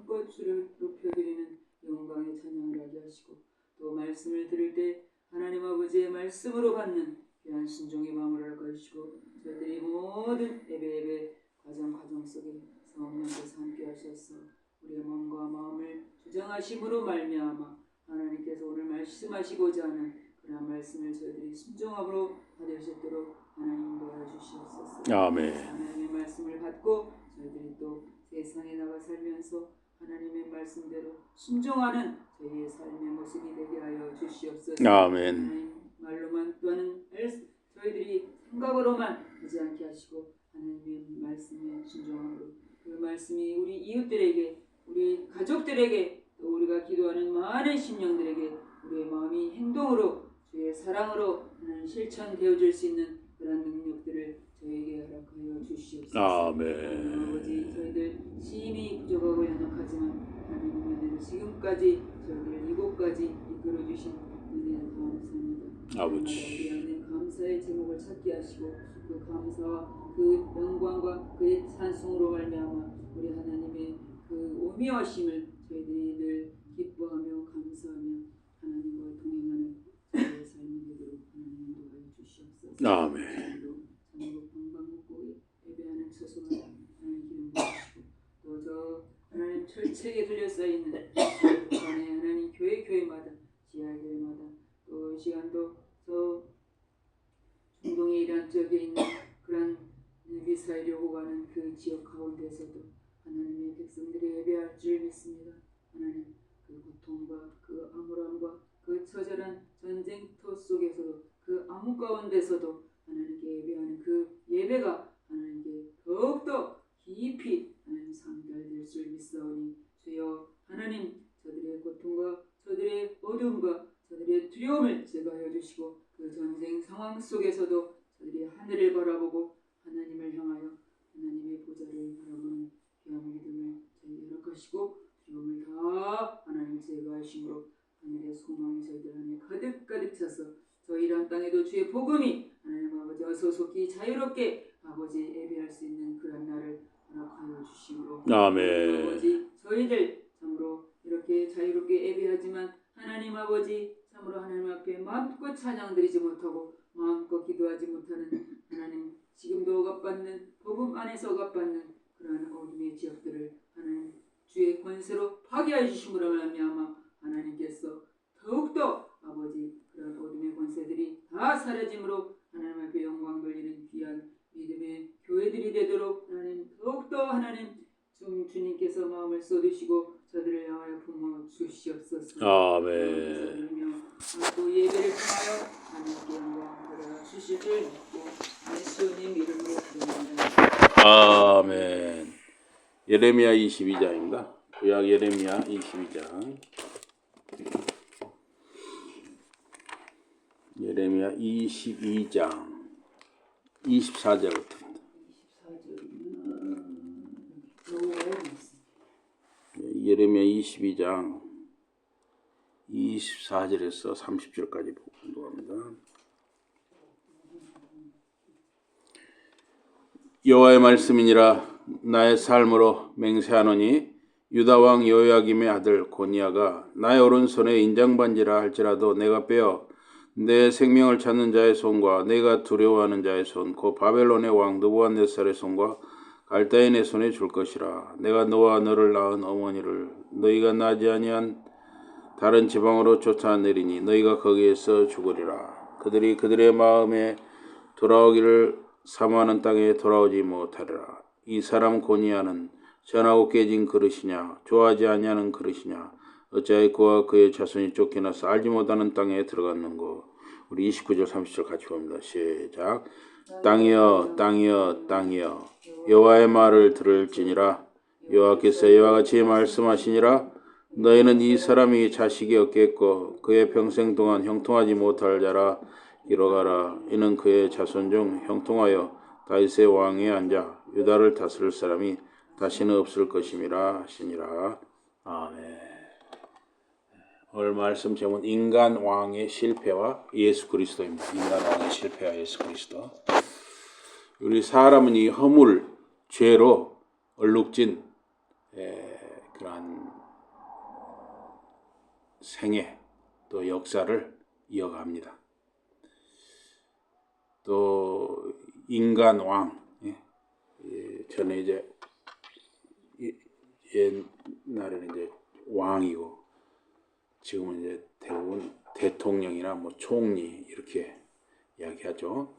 마음껏 주를 높여드리는 영광의 찬양을 하게 하시고 또 말씀을 들을 때 하나님 아버지의 말씀으로 받는 귀한 순종의 마음을 하게 하시고 저희들이 모든 예배 과정 속에 성령께서 함께 하셔서 우리의 몸과 마음을 주장하심으로 말미암아 하나님께서 오늘 말씀하시고자 하는 그런 말씀을 저희들이 순종함으로 받을 수 있도록 하나님 도와주시옵소서. 아멘. 하나님의 말씀을 받고 저희들이 또 세상에 나가 살면서 하나님의 말씀대로 순종하는 저희의 삶의 모습이 되게 하여 주시옵소서. 아멘. 하나님 말로만 또는 저희들이 생각으로만 하지 않게 하시고 하나님의 말씀에 순종함으로 그 말씀이 우리 이웃들에게 우리 가족들에게 또 우리가 기도하는 많은 심령들에게 우리의 마음이 행동으로 주의 사랑으로 하나님 실천되어질 수 있는 그런 능력들을 저에게 허락하여 주시옵소서. 아멘. 아버지 저희들 심히 부족하고 연약하지만 하나님의 은혜로 지금까지 저희들 이곳까지 이끌어 주신 은혜를 감사합니다. 아버지. 우리 감사의 제목을 찾게 하시고 그 감사와 그 영광과 그의 찬송으로 말미암아 우리 하나님의 그 오묘하심을 저희들이 늘 기뻐하며 감사하며 하나님과 동행하는 저희의 삶이 되도록 하나님 도와여 주시옵소서. 아멘. 전국 방방곡곡에 예배하는 처소만 하나님 기름 부으시고 또 저 하나님 철책에 둘러싸여있는 안에 하나님 교회마다 지하교회마다 또 이 시간도 저 중동의 이란 지역에 있는 그런 미사일이 오고 가는 그 지역 가운데서도 하나님의 백성들이 예배할 줄 믿습니다. 하나님 그 고통과 그 암울함과 그 처절한 전쟁터 속에서도 그 암흑 가운데서도 하나님께 예배하는 그 예배가 하나님께 더욱더 깊이 하나님 상달될 줄 믿사오니 주여 하나님 저들의 고통과 저들의 어둠과 저들의 두려움을 제거하여 주시고 그 전쟁 상황 속에서도 저들이 하늘을 바라보고 하나님을 향하여 하나님의 보좌를 바라보는 귀한 믿음을 저희 허락하시고 두려움을 다 하나님 제거하심으로 하늘의 소망이 저희들 안에 가득 차서 저희 이란 땅에도 주의 복음이 하나님 아버지 어서속히 자유롭게 아버지 예배할 수 있는 그런 날을 허락하여 주심으로 아멘. 아버지 저희들 참으로 이렇게 자유롭게 예배하지만 하나님 아버지 참으로 하나님 앞에 마음껏 찬양드리지 못하고 마음껏 기도하지 못하는 하나님 지금도 억압받는 복음 안에서 억압받는 그러한 어둠의 지역들을 하나님 주의 권세로 파괴해 주심으로 말미암아 하나님께서 더욱더 아버지 그런 어둠의 권세들이 다 사라짐으로 하나님 앞에 영광 돌리는 귀한 믿음의 교회들이 되도록 하나님 더욱더 하나님 주님께서 마음을 쏟으시고 저들을 향하여 품어 주시옵소서. 아멘. 또 예배를 통하여 하나님께 영광 돌려 주실 줄 믿고 예수님 이름으로 기도합니다. 아멘. 예레미야 22장입니다. 구약 예레미야 22장. 예레미야 22장 24절부터. 예레미야 22장 24절에서 30절까지 공부합니다. 여호와의 말씀이니라. 나의 삶으로 맹세하노니 유다 왕 여호야김의 아들 고니야가 나의 오른손에 인장반지라 할지라도 내가 빼어 내 생명을 찾는 자의 손과 내가 두려워하는 자의 손 곧 바벨론의 왕 느부갓네살의 손과 갈대인의 손에 줄 것이라. 내가 너와 너를 낳은 어머니를 너희가 나지 아니한 다른 지방으로 쫓아내리니 너희가 거기에서 죽으리라. 그들이 그들의 마음에 돌아오기를 사모하는 땅에 돌아오지 못하리라. 이 사람 고니야는 전하고 깨진 그릇이냐 좋아하지 아니하는 그릇이냐 어찌하여 그와 그의 자손이 쫓겨나서 알지 못하는 땅에 들어갔는고. 우리 29절 30절 같이 봅니다. 시작. 땅이여 땅이여 땅이여 여호와의 말을 들을지니라. 여호와께서 이와 같이 말씀하시니라. 너희는 이 사람이 자식이 없겠고 그의 평생 동안 형통하지 못할 자라. 이러가라. 이는 그의 자손 중 형통하여 다윗의 왕에 앉아 유다를 다스릴 사람이 다시는 없을 것임이라 하시니라. 아멘. 오늘 말씀 제목은 인간 왕의 실패와 예수 그리스도입니다. 인간 왕의 실패와 예수 그리스도. 우리 사람은 이 허물, 죄로 얼룩진 그러한 생애 또 역사를 이어갑니다. 또 인간 왕, 전에 이제 옛날에는 이제 왕이고 지금은 이제 대부분 대통령이나 뭐 총리 이렇게 이야기하죠.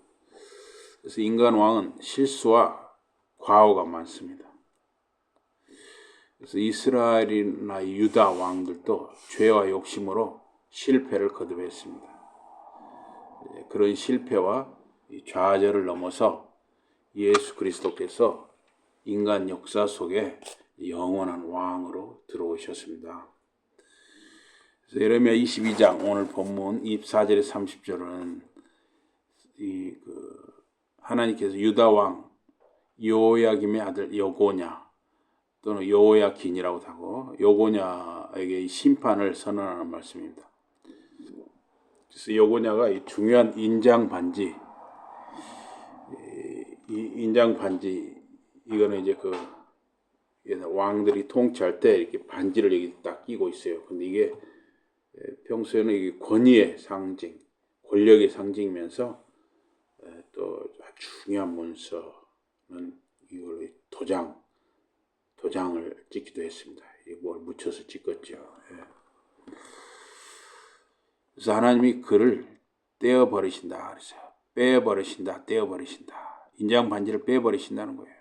그래서 인간 왕은 실수와 과오가 많습니다. 그래서 이스라엘이나 유다 왕들도 죄와 욕심으로 실패를 거듭했습니다. 그런 실패와 좌절을 넘어서 예수 그리스도께서 인간 역사 속에 영원한 왕으로 들어오셨습니다. 그래서 예레미야 22장 오늘 본문 24절에 30절은 하나님께서 유다 왕 요야김의 아들 여고냐 또는 요야긴이라고 하고 여고냐에게 심판을 선언하는 말씀입니다. 그래서 여고냐가 이 중요한 인장 반지, 이 인장 반지 이거는 이제 그 왕들이 통치할 때 이렇게 반지를 여기 딱 끼고 있어요. 근데 이게 평소에는 이게 권위의 상징, 권력의 상징이면서 또 중요한 문서는 이걸로 도장을 찍기도 했습니다. 이걸 묻혀서 찍었죠. 그래서 하나님이 그를 떼어버리신다 그랬어요. 빼버리신다, 떼어버리신다. 인장 반지를 빼버리신다는 거예요.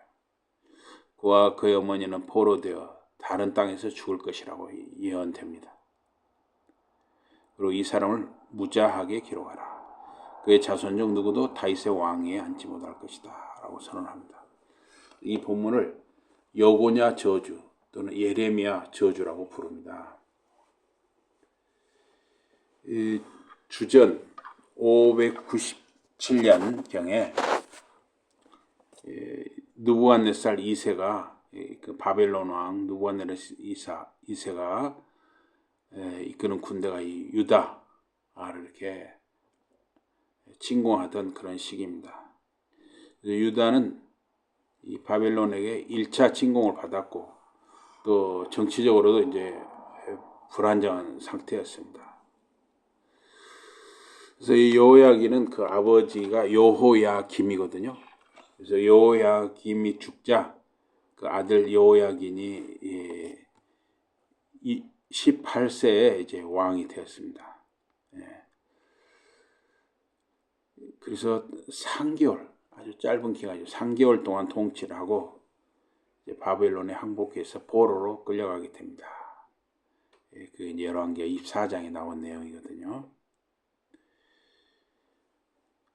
그와 그의 어머니는 포로되어 다른 땅에서 죽을 것이라고 예언됩니다. 그리고 이 사람을 무자하게 기록하라. 그의 자손 중 누구도 다윗의 왕위에 앉지 못할 것이다 라고 선언합니다. 이 본문을 여고냐 저주 또는 예레미야 저주라고 부릅니다. 주전 597년경에 느부갓네살 2세가 그 바벨론 왕 느부갓네살 2세가 이끄는 군대가 이 유다를 이렇게 침공하던 그런 시기입니다. 유다는 이 바벨론에게 1차 침공을 받았고 또 정치적으로도 이제 불안정한 상태였습니다. 그래서 이 여호야긴은 그 아버지가 여호야김이거든요. 그래서 여호야김이 죽자 그 아들 여호야긴이 18세에 이제 왕이 되었습니다. 그래서 3개월, 아주 짧은 기간이죠. 3개월 동안 통치를 하고 이제 바벨론에 항복해서 포로로 끌려가게 됩니다. 그 열왕기하 24장에 나온 내용이거든요.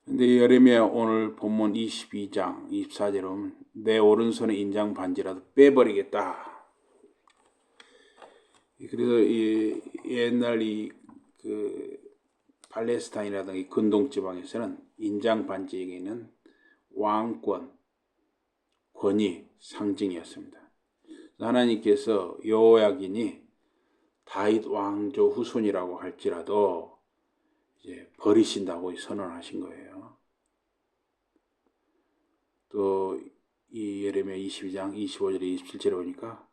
근데 예레미야 오늘 본문 22장 24절에 보면 내 오른손의 인장 반지라도 빼버리겠다. 그래서 이 옛날 그 팔레스타인이라든가 이 근동 지방에서는 인장 반지에게는 왕권, 권위 상징이었습니다. 하나님께서 여호야긴이 다윗 왕조 후손이라고 할지라도 이제 버리신다고 선언하신 거예요. 또 이 예레미야 22장 25절에 27절에 보니까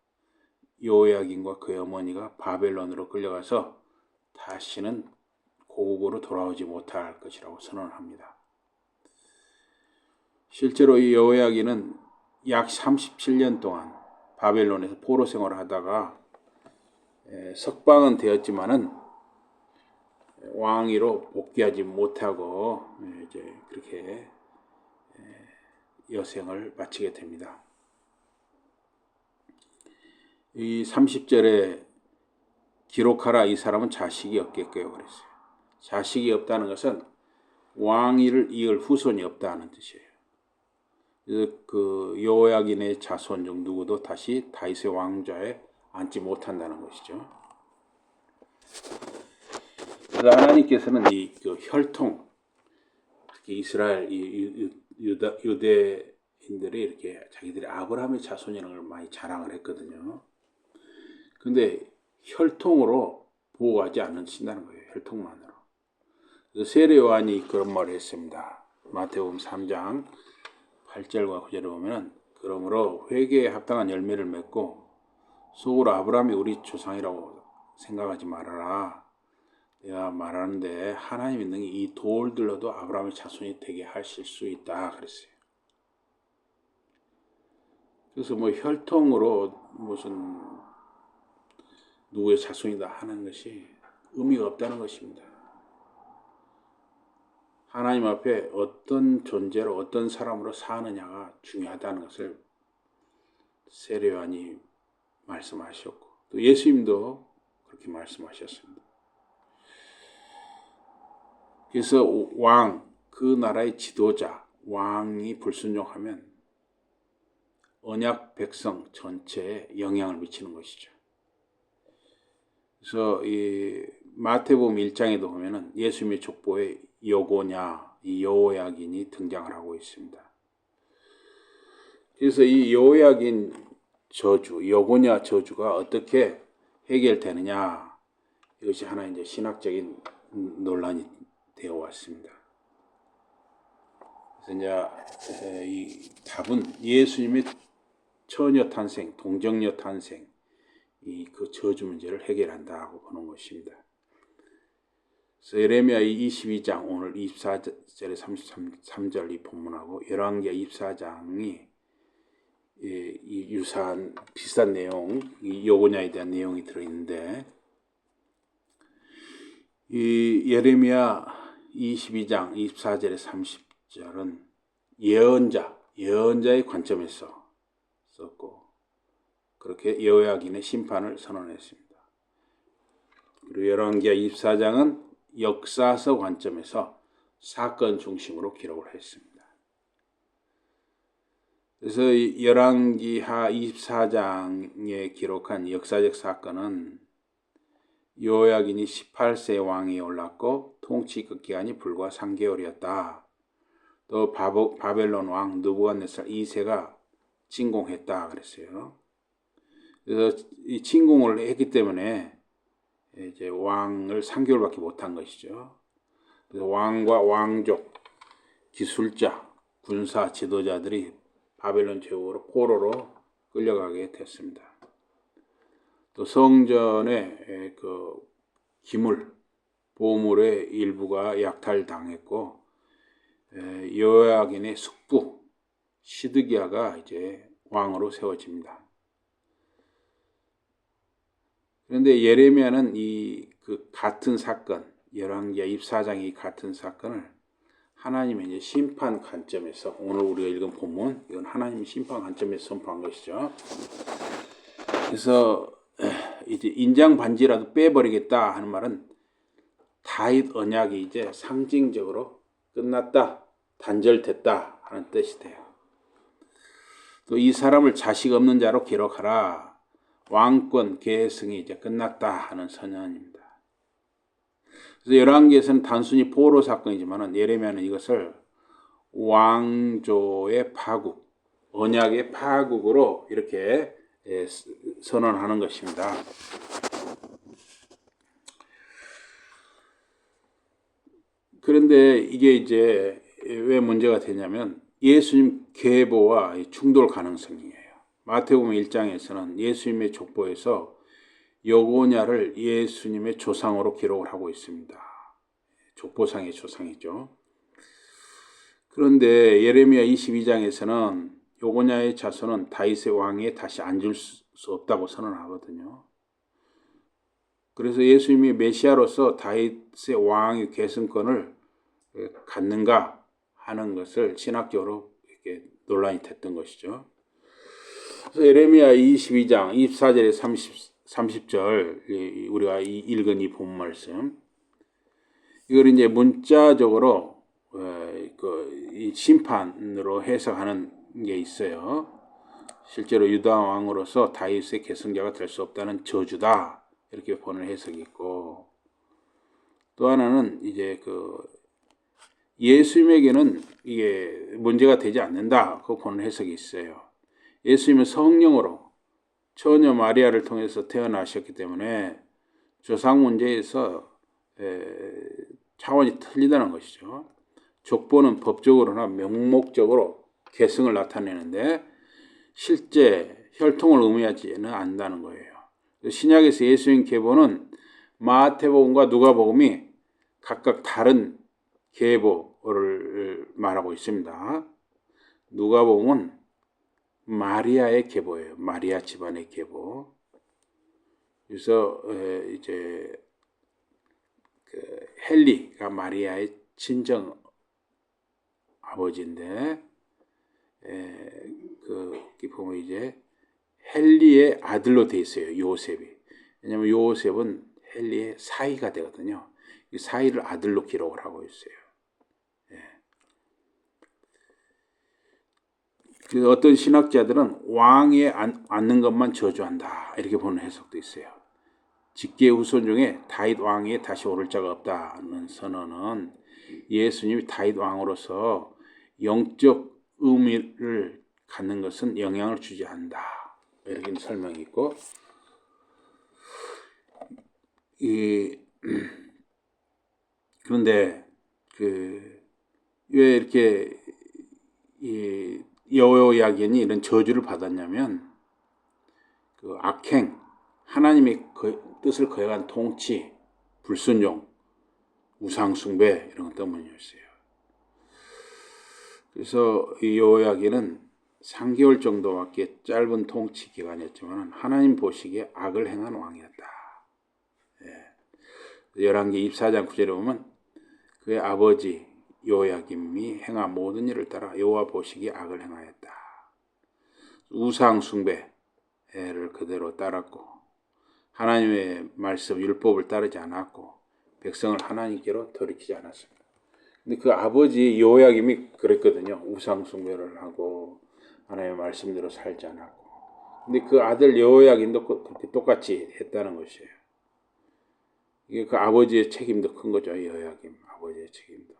여호야긴과 그의 어머니가 바벨론으로 끌려가서 다시는 고국으로 돌아오지 못할 것이라고 선언합니다. 실제로 이 여호야긴은 약 37년 동안 바벨론에서 포로 생활을 하다가 석방은 되었지만은 왕위로 복귀하지 못하고 이제 그렇게 여생을 마치게 됩니다. 이 30절에 기록하라 이 사람은 자식이 없겠고요 그랬어요. 자식이 없다는 것은 왕위를 이을 후손이 없다는 뜻이에요. 그래서 그 여호야긴의 자손 중 누구도 다시 다윗의 왕좌에 앉지 못한다는 것이죠. 그래서 하나님께서는 그 혈통, 특히 이스라엘 유대인들이 이렇게 자기들이 아브라함의 자손이라는 걸 많이 자랑을 했거든요. 근데 혈통으로 보호하지 않으신다는 거예요. 혈통만으로. 그래서 세례 요한이 그런 말을 했습니다. 마태복음 3장 8절과 9절에 보면은 그러므로 회개에 합당한 열매를 맺고 속으로 아브라함이 우리 조상이라고 생각하지 말아라. 내가 말하는데 하나님이 능히 이 돌들로도 아브라함의 자손이 되게 하실 수 있다 그랬어요. 그래서 뭐 혈통으로 무슨 누구의 자손이다 하는 것이 의미가 없다는 것입니다. 하나님 앞에 어떤 존재로 어떤 사람으로 사느냐가 중요하다는 것을 세례요한이 말씀하셨고 또 예수님도 그렇게 말씀하셨습니다. 그래서 왕, 그 나라의 지도자, 왕이 불순종하면 언약 백성 전체에 영향을 미치는 것이죠. 그래서 이 마태복음 1장에도 보면은 예수님의 족보에 여고냐, 이 여호야긴이 등장을 하고 있습니다. 그래서 이 여호야긴 저주, 여고냐 저주가 어떻게 해결되느냐, 이것이 하나 이제 신학적인 논란이 되어 왔습니다. 그래서 이제 이 답은 예수님의 처녀 탄생, 동정녀 탄생, 그 저주 문제를 해결한다고 보는 것입니다. 그래서 예레미야 22장 오늘 24절에 33절 이 본문하고 열왕기하 24장이 이 유사한 비슷한 내용, 이 여고냐에 대한 내용이 들어있는데 이 예레미야 22장 24절에 30절은 예언자의 관점에서 썼고 그렇게 여호야긴의 심판을 선언했습니다. 그리고 열왕기하 24장은 역사서 관점에서 사건 중심으로 기록을 했습니다. 그래서 열왕기하 24장에 기록한 역사적 사건은 여호야긴이 18세 왕위에 올랐고 통치 기간이 불과 3개월이었다. 또 바벨론 왕 느부갓네살 2세가 침공했다 그랬어요. 그래서 이 침공을 했기 때문에 이제 왕을 3개월밖에 못한 것이죠. 그래서 왕과 왕족, 기술자, 군사 지도자들이 바벨론 제국으로 포로로 끌려가게 됐습니다. 또 성전의 그 기물, 보물의 일부가 약탈당했고 여호야긴의 숙부 시드기야가 이제 왕으로 세워집니다. 그런데 예레미야는 그 같은 사건, 열왕기하 24장의 같은 사건을 하나님의 이제 심판 관점에서 오늘 우리가 읽은 본문 이건 하나님의 심판 관점에서 선포한 것이죠. 그래서 이제 인장 반지라도 빼버리겠다 하는 말은 다윗 언약이 이제 상징적으로 끝났다, 단절됐다 하는 뜻이 돼요. 또 이 사람을 자식 없는 자로 기록하라. 왕권 계승이 이제 끝났다 하는 선언입니다. 그래서 열왕기에서는 단순히 포로 사건이지만 예레미야는 이것을 왕조의 파국, 언약의 파국으로 이렇게 선언하는 것입니다. 그런데 이게 이제 왜 문제가 되냐면 예수님 계보와 충돌 가능성이에요. 마태복음 1장에서는 예수님의 족보에서 여고냐를 예수님의 조상으로 기록을 하고 있습니다. 족보상의 조상이죠. 그런데 예레미야 22장에서는 여고냐의 자손은 다윗의 왕위에 다시 앉을 수 없다고 선언하거든요. 그래서 예수님이 메시아로서 다윗의 왕의 계승권을 갖는가 하는 것을 신학적으로 이렇게 논란이 됐던 것이죠. 그래서 예레미야 22장 24절에 30절 우리가 읽은 이 본 말씀 이걸 이제 문자적으로 이 심판으로 해석하는 게 있어요. 실제로 유다 왕으로서 다윗의 계승자가 될 수 없다는 저주다 이렇게 보는 해석이 있고 또 하나는 이제 예수님에게는 이게 문제가 되지 않는다 그 보는 해석이 있어요. 예수님은 성령으로 처녀 마리아를 통해서 태어나셨기 때문에 조상 문제에서 차원이 틀리다는 것이죠. 족보는 법적으로나 명목적으로 계승을 나타내는데 실제 혈통을 의미하지는 않는다는 거예요. 신약에서 예수님 계보는 마태복음과 누가복음이 각각 다른 계보를 말하고 있습니다. 누가복음은 마리아의 계보예요. 마리아 집안의 계보. 그래서 이제 그 헨리가 마리아의 친정 아버지인데, 그 보면 이제 헨리의 아들로 돼 있어요. 요셉이. 왜냐하면 요셉은 헨리의 사위가 되거든요. 이 사위를 아들로 기록을 하고 있어요. 그 어떤 신학자들은 왕위에 앉는 것만 저주한다 이렇게 보는 해석도 있어요. 직계 후손 중에 다윗 왕위에 다시 오를 자가 없다는 선언은 예수님이 다윗 왕으로서 영적 의미를 갖는 것은 영향을 주지 않는다 이렇게 설명이 있고, 그런데 왜 이렇게 여호야긴이 이런 저주를 받았냐면 그 악행, 하나님의 뜻을 거역한 통치, 불순종, 우상숭배 이런 것 때문이었어요. 그래서 이 여호야긴은 3개월 정도밖에 짧은 통치 기간이었지만 하나님 보시기에 악을 행한 왕이었다. 열왕기 24장 9절에 보면 그의 아버지 여호야김이 행한 모든 일을 따라 여호와 보시기에 악을 행하였다. 우상 숭배를 그대로 따랐고 하나님의 말씀 율법을 따르지 않았고 백성을 하나님께로 돌이키지 않았습니다. 근데 그 아버지 여호야김이 그랬거든요. 우상 숭배를 하고 하나님의 말씀대로 살지 않았고. 근데 그 아들 여호야김도 그렇게 똑같이 했다는 것이에요. 이게 그 아버지의 책임도 큰 거죠. 여호야김 아버지의 책임도.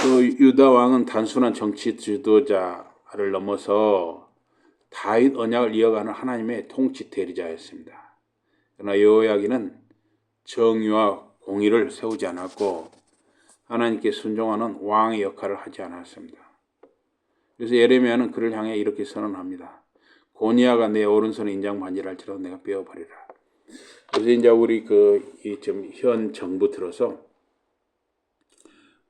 또 유다 왕은 단순한 정치 지도자를 넘어서 다윗 언약을 이어가는 하나님의 통치 대리자였습니다. 그러나 여호야긴은 정의와 공의를 세우지 않았고 하나님께 순종하는 왕의 역할을 하지 않았습니다. 그래서 예레미야는 그를 향해 이렇게 선언합니다. 고니야가 내 오른손에 인장 반질할지라도 내가 빼어버리라. 그래서 이제 우리 지금 현 정부 들어서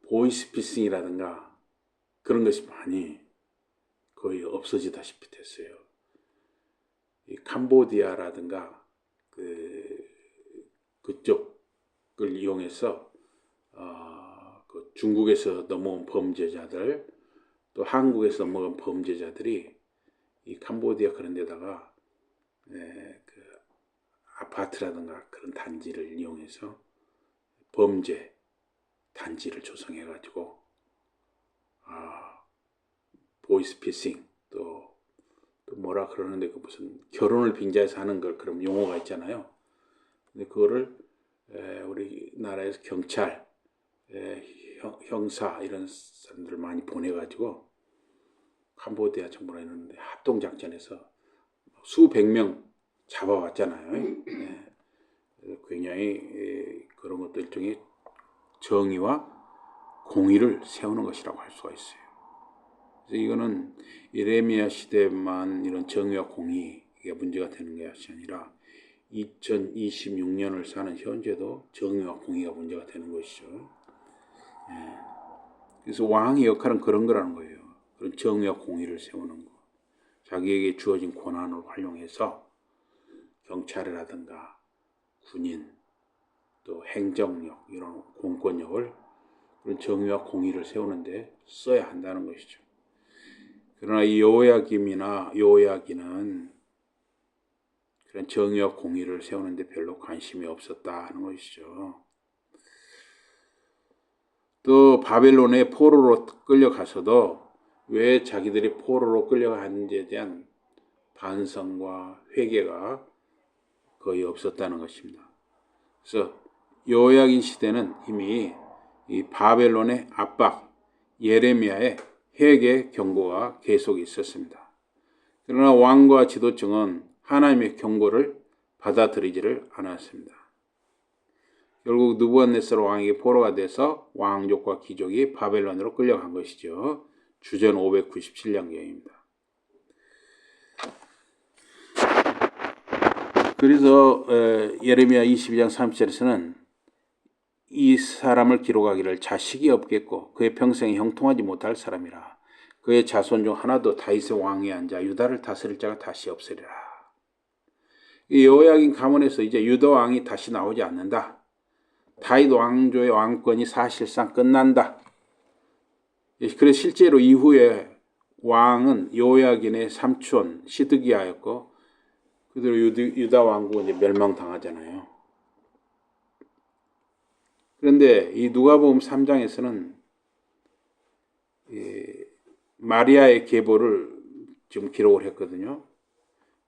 보이스피싱이라든가 그런 것이 많이 거의 없어지다시피 됐어요. 이 캄보디아라든가 그쪽을 이용해서 그 중국에서 넘어온 범죄자들 또 한국에서 넘어온 범죄자들이 이 캄보디아 그런 데다가 그 아파트라든가 그런 단지를 이용해서 범죄 단지를 조성해가지고 보이스피싱 또 뭐라 그러는데 그 무슨 결혼을 빙자해서 하는 걸 그런 용어가 있잖아요. 근데 그거를 우리나라에서 경찰, 형사 이런 사람들을 많이 보내가지고 캄보디아 정부라 했는데 합동작전에서 수백 명 잡아왔잖아요. 굉장히 그런 것도 일종의 정의와 공의를 세우는 것이라고 할 수가 있어요. 그래서 이거는 예레미야 시대만 이런 정의와 공의가 문제가 되는 것이 아니라 2026년을 사는 현재도 정의와 공의가 문제가 되는 것이죠. 그래서 왕의 역할은 그런 거라는 거예요. 그런 정의와 공의를 세우는 거. 자기에게 주어진 권한을 활용해서 경찰이라든가 군인 또 행정력 이런 공권력을 그런 정의와 공의를 세우는데 써야 한다는 것이죠. 그러나 이 여호야긴은 그런 정의와 공의를 세우는데 별로 관심이 없었다는 것이죠. 또 바벨론의 포로로 끌려가서도 왜 자기들이 포로로 끌려가는지에 대한 반성과 회개가 거의 없었다는 것입니다. 그래서 여호야긴 시대는 이미 이 바벨론의 압박, 예레미야의 회개 경고가 계속 있었습니다. 그러나 왕과 지도층은 하나님의 경고를 받아들이지를 않았습니다. 결국 느부갓네살 왕에게 포로가 돼서 왕족과 귀족이 바벨론으로 끌려간 것이죠. 주전 597년경입니다. 그래서 예레미야 22장 30절에서는 이 사람을 기록하기를 자식이 없겠고 그의 평생에 형통하지 못할 사람이라. 그의 자손 중 하나도 다윗의 왕에 앉아 유다를 다스릴 자가 다시 없으리라. 이 여호야긴 가문에서 이제 유다 왕이 다시 나오지 않는다. 다윗 왕조의 왕권이 사실상 끝난다. 그래서 실제로 이후에 왕은 여호야긴의 삼촌 시드기야였고 그대로 유다 왕국은 이제 멸망당하잖아요. 그런데 이 누가복음 3장에서는 마리아의 계보를 지금 기록을 했거든요.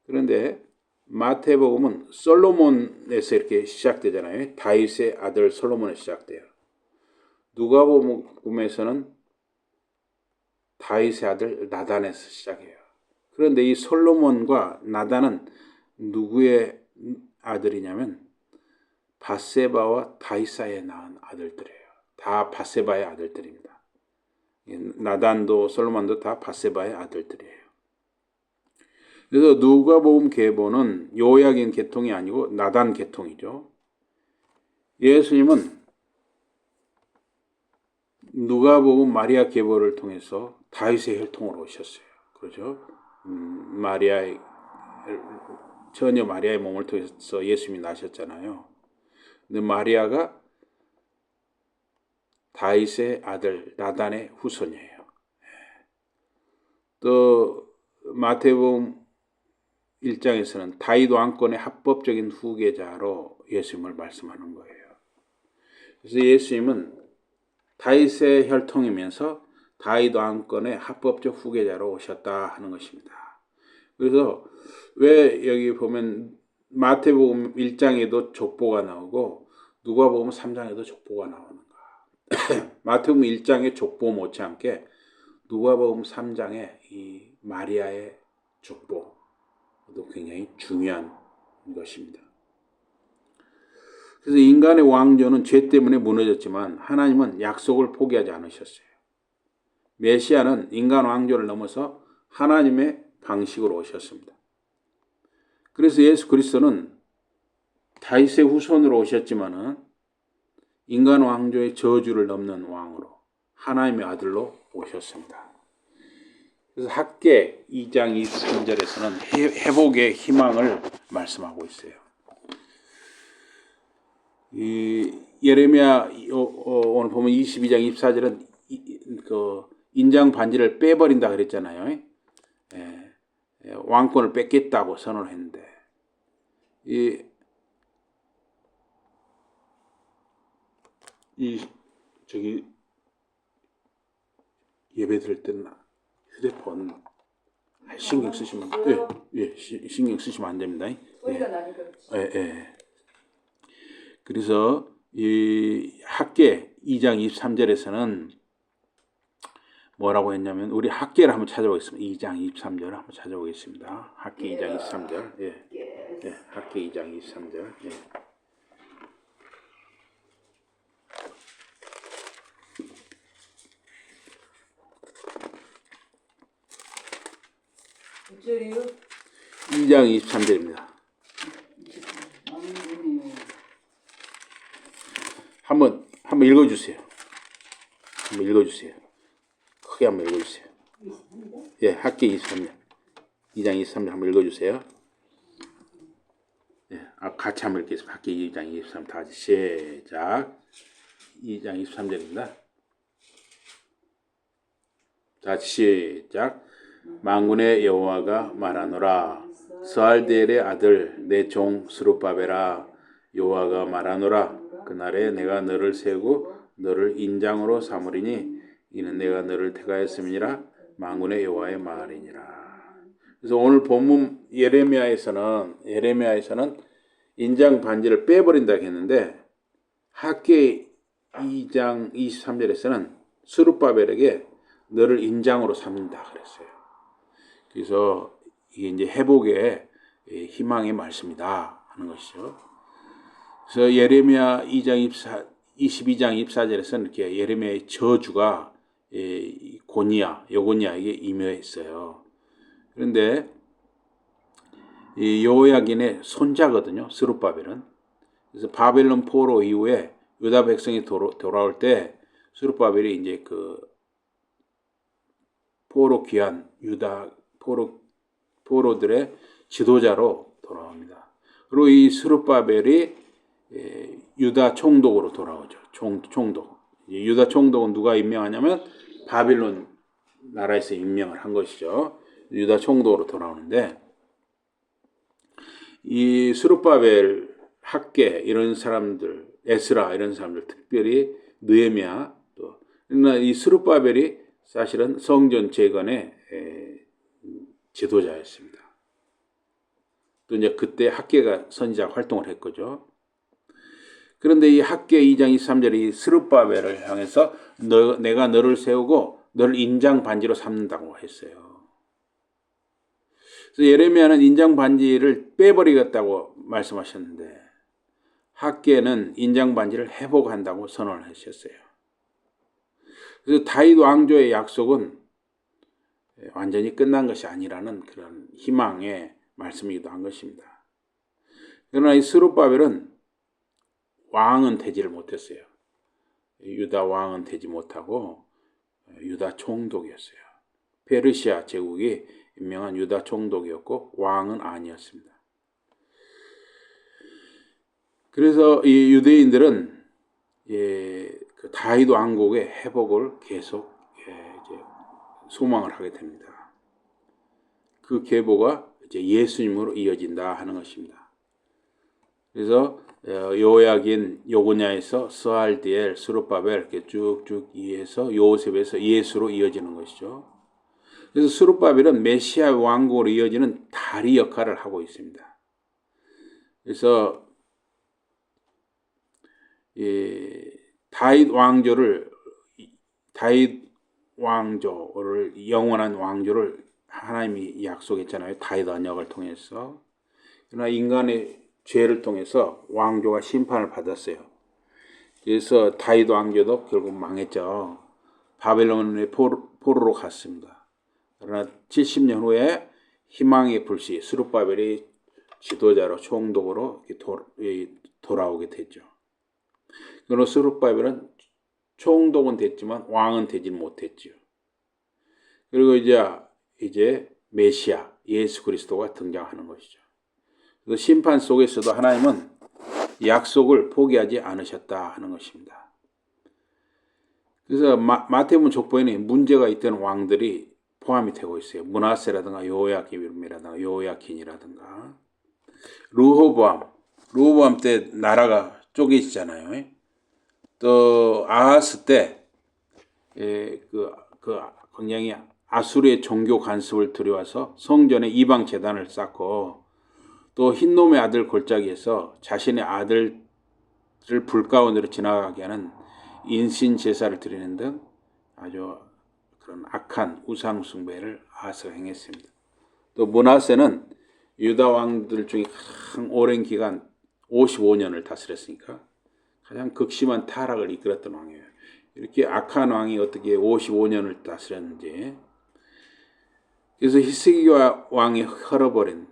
그런데 마태복음은 솔로몬에서 이렇게 시작되잖아요. 다윗의 아들 솔로몬에서 시작돼요. 누가복음에서는 다윗의 아들 나단에서 시작해요. 그런데 이 솔로몬과 나단은 누구의 아들이냐면 밧세바와 다윗 사이에 낳은 아들들이에요. 다 밧세바의 아들들입니다. 나단도 솔로몬도 다 밧세바의 아들들이에요. 그래서 누가복음 계보는 요야긴 계통이 아니고 나단 계통이죠. 예수님은 누가복음 마리아 계보를 통해서 다윗의 혈통으로 오셨어요. 그렇죠? 마리아의 처녀 마리아의 몸을 통해서 예수님이 나셨잖아요. 근데 마리아가 다윗의 아들 나단의 후손이에요. 또 마태복음 1장에서는 다윗 왕권의 합법적인 후계자로 예수님을 말씀하는 거예요. 그래서 예수님은 다윗의 혈통이면서 다윗 왕권의 합법적 후계자로 오셨다 하는 것입니다. 그래서 왜 여기 보면 마태복음 1장에도 족보가 나오고 누가복음 3장에도 족보가 나오는가? 마태복음 1장의 족보 못지않게 누가복음 3장의 이 마리아의 족보도 굉장히 중요한 것입니다. 그래서 인간의 왕조는 죄 때문에 무너졌지만 하나님은 약속을 포기하지 않으셨어요. 메시아는 인간 왕조를 넘어서 하나님의 방식으로 오셨습니다. 그래서 예수 그리스도는 다윗의 후손으로 오셨지만은 인간 왕조의 저주를 넘는 왕으로 하나님의 아들로 오셨습니다. 그래서 학개 2장 23절에서는 회복의 희망을 말씀하고 있어요. 이 예레미야 오늘 보면 22장 24절은 그 인장 반지를 빼버린다 그랬잖아요. 왕권을 뺏겠다고 선언을 했는데 저기 예배 드릴 때는 휴대폰 신경 쓰시면 신경 쓰시면 안 됩니다. 소리가 나니까 그렇지. 그래서 이 학개 2장 23절에서는 뭐라고 했냐면 우리 학개를 한번 찾아보겠습니다. 2장 23절을 한번 찾아보겠습니다. 학개 2장 23절. 학개 2장 23절. 몇 절이요? 2장 23절입니다. 한번 읽어주세요. 크게 한번 읽어주세요. 학개 23절. 2장 23절 한번 읽어주세요. 같이 한번 읽겠습니다. 학개 2장 23절 다 같이 시작. 2장 23절입니다. 다 같이 시작. 만군의 여호와가 말하노라. 스알디엘의 아들 내 종 스룹바벨아, 여호와가 말하노라. 그날에 내가 너를 세우고 너를 인장으로 삼으리니 이는 내가 너를 택하였음이니라. 만군의 여호와의 말이니라. 그래서 오늘 본문 예레미야에서는 인장 반지를 빼버린다 했는데 학개 2장 23절에서는 스룹바벨에게 너를 인장으로 삼는다 그랬어요. 그래서 이게 이제 회복의 희망의 말씀이다 하는 것이죠. 그래서 예레미야 22장 24절에서는 이렇게 예레미야의 저주가 요고니아에게 임해있어요. 그런데 이 여호야긴의 손자거든요. 스룹바벨은. 그래서 바벨론 포로 이후에 유다 백성이 돌아올 때 스룹바벨이 이제 그 포로 귀환 유다 포로들의 지도자로 돌아옵니다. 그리고 이 스룹바벨이 유다 총독으로 돌아오죠. 총독. 유다 총독은 누가 임명하냐면 바빌론 나라에서 임명을 한 것이죠. 유다 총독으로 돌아오는데 이 스룹바벨 학계 이런 사람들, 에스라 이런 사람들, 특별히 느헤미야 또 이 스룹바벨이 사실은 성전 재건의 지도자였습니다. 또 이제 그때 학계가 선지자 활동을 했거죠. 그런데 이 학계 2장 23절에 이 스룹바벨을 향해서 내가 너를 세우고 너를 인장 반지로 삼는다고 했어요. 그래서 예레미야는 인장 반지를 빼버리겠다고 말씀하셨는데 학계는 인장 반지를 회복한다고 선언을 하셨어요. 그래서 다윗 왕조의 약속은 완전히 끝난 것이 아니라는 그런 희망의 말씀이기도 한 것입니다. 그러나 이 스룹바벨은 왕은 되지를 못했어요. 유다 왕은 되지 못하고 유다 총독이었어요. 페르시아 제국이 임명한 유다 총독이었고 왕은 아니었습니다. 그래서 이 유대인들은 그 다윗 왕국의 회복을 계속 이제 소망을 하게 됩니다. 그 계보가 이제 예수님으로 이어진다 하는 것입니다. 그래서 요야긴, 요고냐에서 스알디엘, 스룹바벨 이렇게 쭉쭉 이어서 요셉에서 예수로 이어지는 것이죠. 그래서 스룹바벨은 메시아 왕국으로 이어지는 다리 역할을 하고 있습니다. 그래서 다윗 왕조를 영원한 왕조를 하나님이 약속했잖아요. 다윗 언약을 통해서. 그러나 인간의 죄를 통해서 왕조가 심판을 받았어요. 그래서 다윗 왕조도 결국 망했죠. 바벨론의 포로로 갔습니다. 그러나 70년 후에 희망의 불씨 스룹바벨이 지도자로 총독으로 돌아오게 됐죠. 그러나 스룹바벨은 총독은 됐지만 왕은 되지 못했죠. 그리고 이제 메시아 예수 그리스도가 등장하는 것이죠. 그래서 심판 속에서도 하나님은 약속을 포기하지 않으셨다 하는 것입니다. 그래서 마태복음 족보에는 문제가 있던 왕들이 포함이 되고 있어요. 므낫세라든가 여호야김이라든가 여호야긴이라든가 르호보암 때 나라가 쪼개지잖아요. 또 아하스 때 굉장히 아수르의 종교 간섭을 들여와서 성전에 이방 제단을 쌓고 또 흰놈의 아들 골짜기에서 자신의 아들을 불 가운데로 지나가게 하는 인신 제사를 드리는 등 아주 그런 악한 우상 숭배를 아하스가 행했습니다. 또 므낫세는 유다 왕들 중에 가장 오랜 기간 55년을 다스렸으니까 가장 극심한 타락을 이끌었던 왕이에요. 이렇게 악한 왕이 어떻게 55년을 다스렸는지. 그래서 히스기야 왕이 헐어버린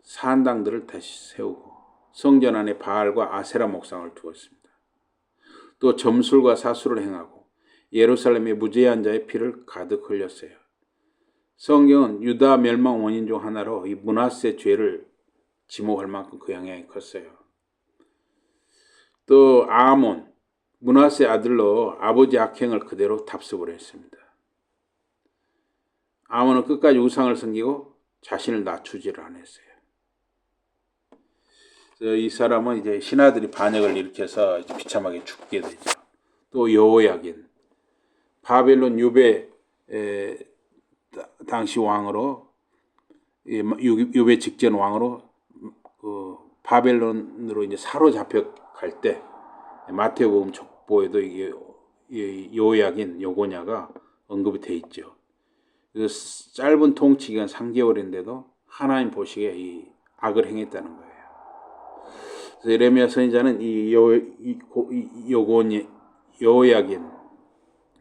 산당들을 다시 세우고 성전 안에 바알과 아세라 목상을 두었습니다. 또 점술과 사수를 행하고 예루살렘의 무죄한 자의 피를 가득 흘렸어요. 성경은 유다 멸망 원인 중 하나로 이 므낫세 죄를 지목할 만큼 그 영향이 컸어요. 또 아몬, 므낫세 아들로 아버지 악행을 그대로 답습을 했습니다. 아몬은 끝까지 우상을 섬기고 자신을 낮추지를 않았어요. 이 사람은 이제 신하들이 반역을 일으켜서 비참하게 죽게 되죠. 또 여호야긴, 바벨론 유배 당시 왕으로 유배 직전 왕으로 그 바벨론으로 이제 사로잡혀 갈 때 마태복음 족보에도 이게 여호야긴 요고냐가 언급이 돼 있죠. 그래서 짧은 통치 기간 3개월인데도 하나님 보시기에 이 악을 행했다는 거예요. 그래서 예레미야 선지자는 이 여호야긴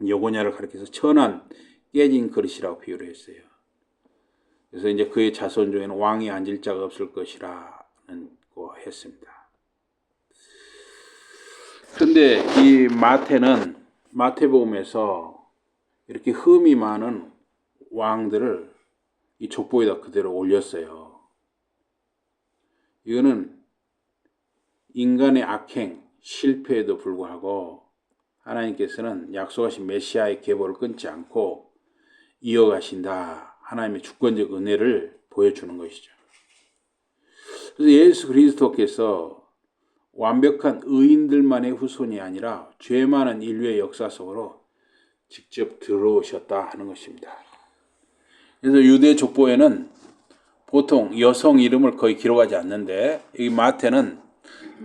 요고냐를 가리켜서 천한 깨진 그릇이라고 비유를 했어요. 그래서 이제 그의 자손 중에는 왕이 앉을 자가 없을 것이라는 거 했습니다. 그런데 이 마태복음에서 이렇게 흠이 많은 왕들을 이 족보에다 그대로 올렸어요. 이거는 인간의 악행, 실패에도 불구하고 하나님께서는 약속하신 메시아의 계보를 끊지 않고 이어가신다. 하나님의 주권적 은혜를 보여주는 것이죠. 그래서 예수 그리스도께서 완벽한 의인들만의 후손이 아니라 죄 많은 인류의 역사 속으로 직접 들어오셨다 하는 것입니다. 그래서 유대 족보에는 보통 여성 이름을 거의 기록하지 않는데 이 마태는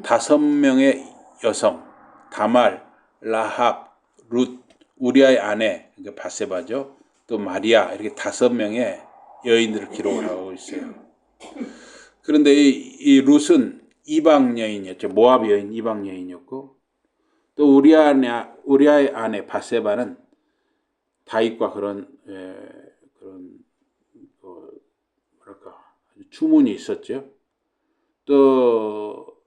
5명의 여성, 다말, 라합, 룻, 우리아의 아내, 그러니까 바세바죠. 또 마리아 이렇게 5명의 여인들을 기록을 하고 있어요. 그런데 이 룻은 이방 여인이었죠. 모압 여인 이방 여인이었고 또 우리아의 아내 바세바는 다윗과 그런 뭐랄까 주문이 있었죠. 또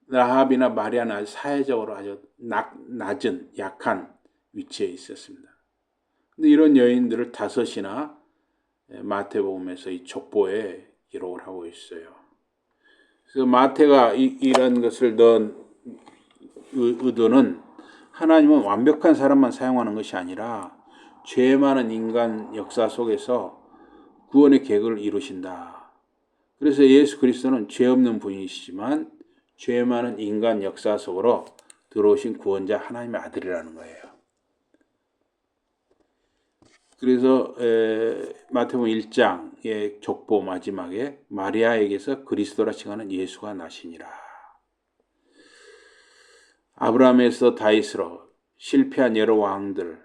라합이나 마리아는 아주 사회적으로 아주 낮은 약한 위치에 있었습니다. 근데 이런 여인들을 5이나 마태복음에서 이 족보에 기록을 하고 있어요. 그래서 마태가 이런 것을 넣은 의도는 하나님은 완벽한 사람만 사용하는 것이 아니라 죄 많은 인간 역사 속에서 구원의 계획을 이루신다. 그래서 예수 그리스도는 죄 없는 분이시지만 죄 많은 인간 역사 속으로 들어오신 구원자 하나님의 아들이라는 거예요. 그래서 마태복음 1장의 족보 마지막에 마리아에게서 그리스도라 칭하는 예수가 나시니라. 아브라함에서 다윗으로 실패한 여러 왕들을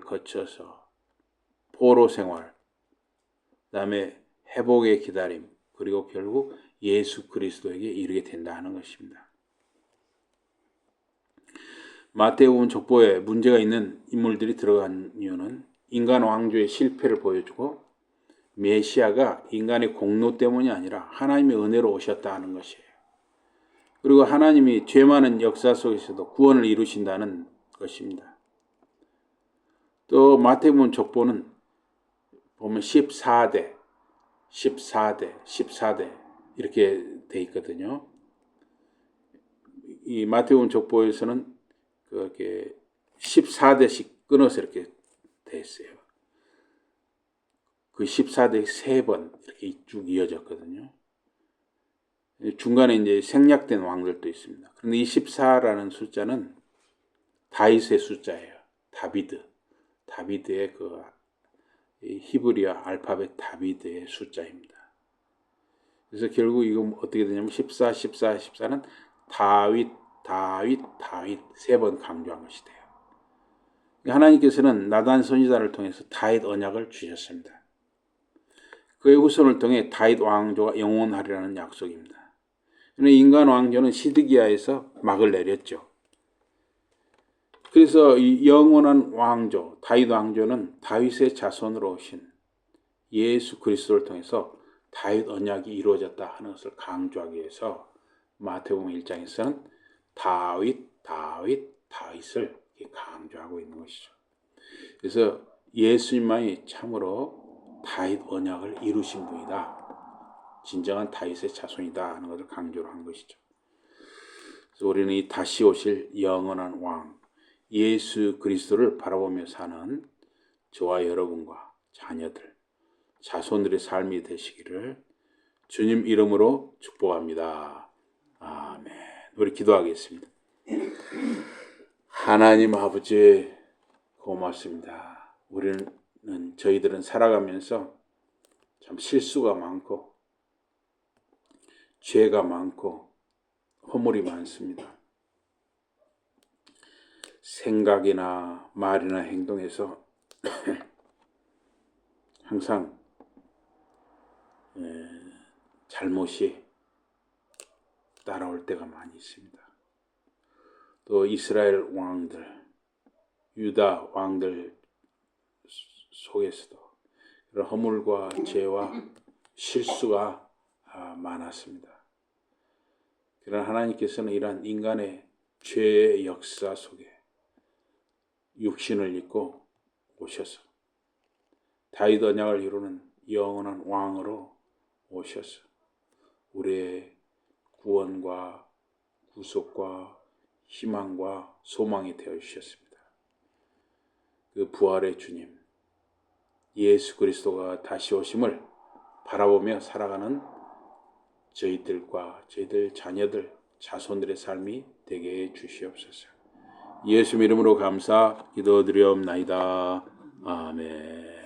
거쳐서 포로 생활, 그다음에 회복의 기다림, 그리고 결국 예수 그리스도에게 이르게 된다 하는 것입니다. 마태복음 족보에 문제가 있는 인물들이 들어간 이유는 인간 왕조의 실패를 보여주고 메시아가 인간의 공로 때문이 아니라 하나님의 은혜로 오셨다 하는 것이에요. 그리고 하나님이 죄 많은 역사 속에서도 구원을 이루신다는 것입니다. 또 마태복음 족보는 보면 14대 이렇게 돼 있거든요. 이 마태복음 족보에서는 그렇게 14대씩 끊어서 이렇게 돼 있어요. 그 14대 3번 이렇게 쭉 이어졌거든요. 중간에 이제 생략된 왕들도 있습니다. 그런데 이 14라는 숫자는 다윗의 숫자예요. 다비드의 그 히브리어 알파벳 다비드의 숫자입니다. 그래서 결국 이거 어떻게 되냐면 14는 다윗 3번 강조한 것이 돼요. 하나님께서는 나단 선지자를 통해서 다윗 언약을 주셨습니다. 그의 후손을 통해 다윗 왕조가 영원하리라는 약속입니다. 그런데 인간 왕조는 시드기야에서 막을 내렸죠. 그래서 이 영원한 왕조, 다윗 왕조는 다윗의 자손으로 오신 예수 그리스도를 통해서 다윗 언약이 이루어졌다 하는 것을 강조하기 위해서 마태복음 1장에서는 다윗을 강조하고 있는 것이죠. 그래서 예수님만이 참으로 다윗 언약을 이루신 분이다. 진정한 다윗의 자손이다 하는 것을 강조를 한 것이죠. 그래서 우리는 이 다시 오실 영원한 왕 예수 그리스도를 바라보며 사는 저와 여러분과 자녀들, 자손들의 삶이 되시기를 주님 이름으로 축복합니다. 아멘. 우리 기도하겠습니다. 하나님 아버지 고맙습니다. 저희들은 살아가면서 참 실수가 많고 죄가 많고 허물이 많습니다. 생각이나 말이나 행동에서 항상 잘못이 따라올 때가 많이 있습니다. 또 이스라엘 왕들, 유다 왕들 속에서도 그런 허물과 죄와 실수가 많았습니다. 그러나 하나님께서는 이러한 인간의 죄의 역사 속에 육신을 입고 오셔서 다윗 언약을 이루는 영원한 왕으로 오셔서 우리의 구원과 구속과 희망과 소망이 되어 주셨습니다. 그 부활의 주님 예수 그리스도가 다시 오심을 바라보며 살아가는 저희들과 저희들 자녀들 자손들의 삶이 되게 해 주시옵소서. 예수 이름으로 감사 기도드리옵나이다. 아멘.